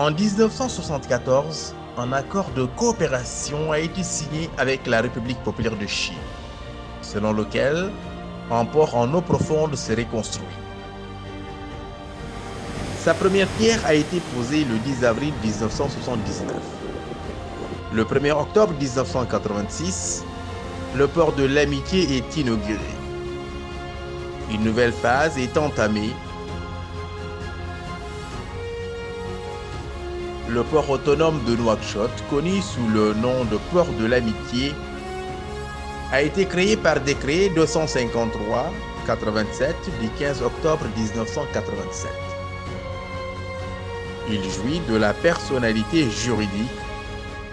En 1974, un accord de coopération a été signé avec la République populaire de Chine, selon lequel un port en eau profonde serait construit. Sa première pierre a été posée le 10 avril 1979. Le 1er octobre 1986, le port de l'Amitié est inauguré. Une nouvelle phase est entamée. Le port autonome de Nouakchott, connu sous le nom de port de l'Amitié, a été créé par décret 253-87 du 15 octobre 1987. Il jouit de la personnalité juridique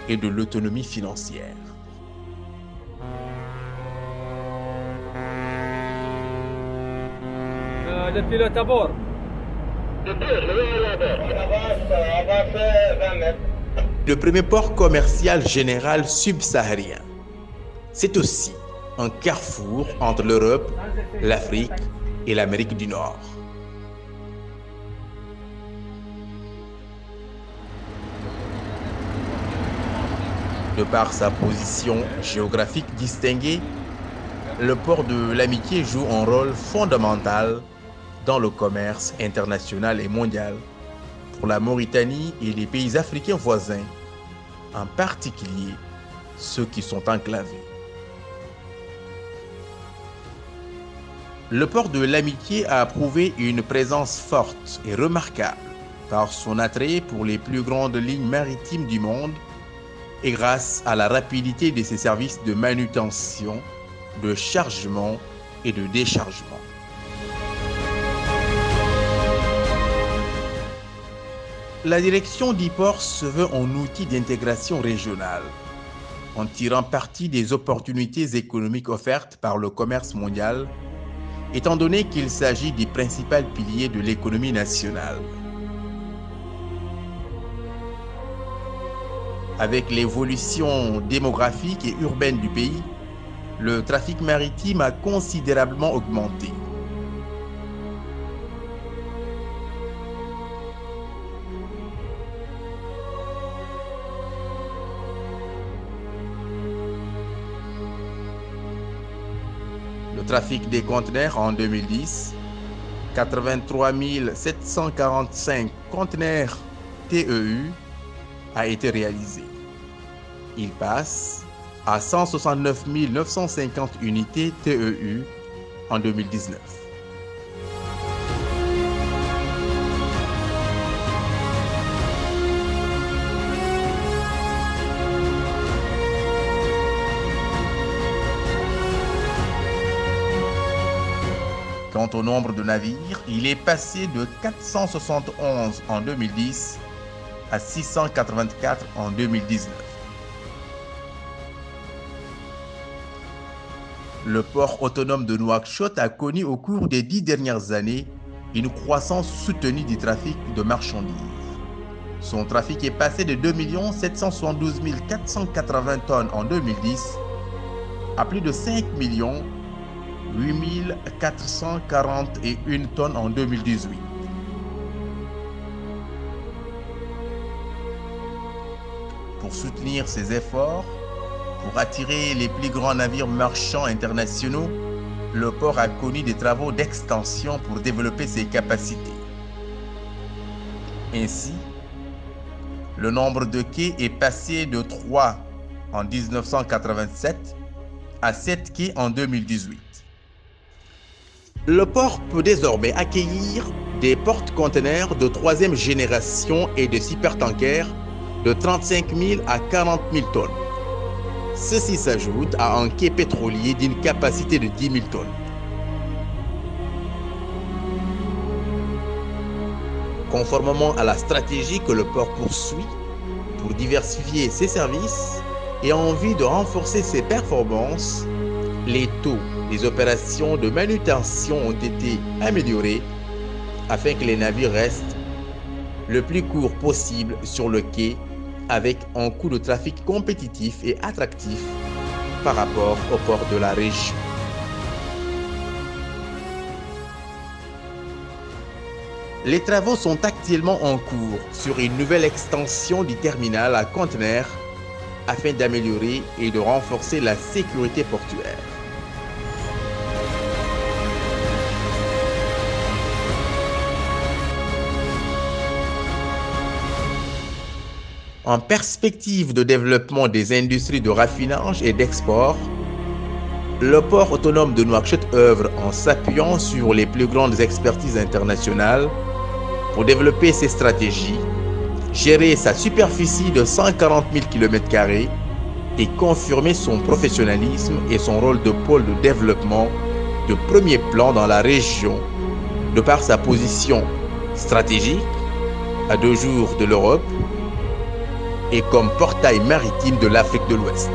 et de l'autonomie financière. Le pilote à bord. Le premier port commercial général subsaharien. C'est aussi un carrefour entre l'Europe, l'Afrique et l'Amérique du Nord. De par sa position géographique distinguée, le port de l'Amitié joue un rôle fondamental dans le commerce international et mondial pour la Mauritanie et les pays africains voisins, en particulier ceux qui sont enclavés. Le port de l'Amitié a prouvé une présence forte et remarquable par son attrait pour les plus grandes lignes maritimes du monde et grâce à la rapidité de ses services de manutention, de chargement et de déchargement. La direction du port se veut un outil d'intégration régionale, en tirant parti des opportunités économiques offertes par le commerce mondial, étant donné qu'il s'agit du principal pilier de l'économie nationale. Avec l'évolution démographique et urbaine du pays, le trafic maritime a considérablement augmenté. Le trafic des conteneurs en 2010, 83 745 conteneurs TEU a été réalisé. Il passe à 169 950 unités TEU en 2019. Quant au nombre de navires, il est passé de 471 en 2010 à 684 en 2019. Le port autonome de Nouakchott a connu au cours des 10 dernières années une croissance soutenue du trafic de marchandises. Son trafic est passé de 2 772 480 tonnes en 2010 à plus de 5 8 441 tonnes en 2018. Pour soutenir ces efforts, pour attirer les plus grands navires marchands internationaux, le port a connu des travaux d'extension pour développer ses capacités. Ainsi, le nombre de quais est passé de 3 en 1987 à 7 quais en 2018. Le port peut désormais accueillir des porte-conteneurs de 3e génération et des supertankers de 35 000 à 40 000 tonnes. Ceci s'ajoute à un quai pétrolier d'une capacité de 10 000 tonnes. Conformément à la stratégie que le port poursuit pour diversifier ses services et en vue de renforcer ses performances, les taux des opérations de manutention ont été améliorés afin que les navires restent le plus court possible sur le quai avec un coût de trafic compétitif et attractif par rapport au port de la région. Les travaux sont actuellement en cours sur une nouvelle extension du terminal à conteneurs afin d'améliorer et de renforcer la sécurité portuaire. En perspective de développement des industries de raffinage et d'export, le port autonome de Nouakchott œuvre en s'appuyant sur les plus grandes expertises internationales pour développer ses stratégies, gérer sa superficie de 140 000 km² et confirmer son professionnalisme et son rôle de pôle de développement de premier plan dans la région de par sa position stratégique à 2 jours de l'Europe et comme portail maritime de l'Afrique de l'Ouest.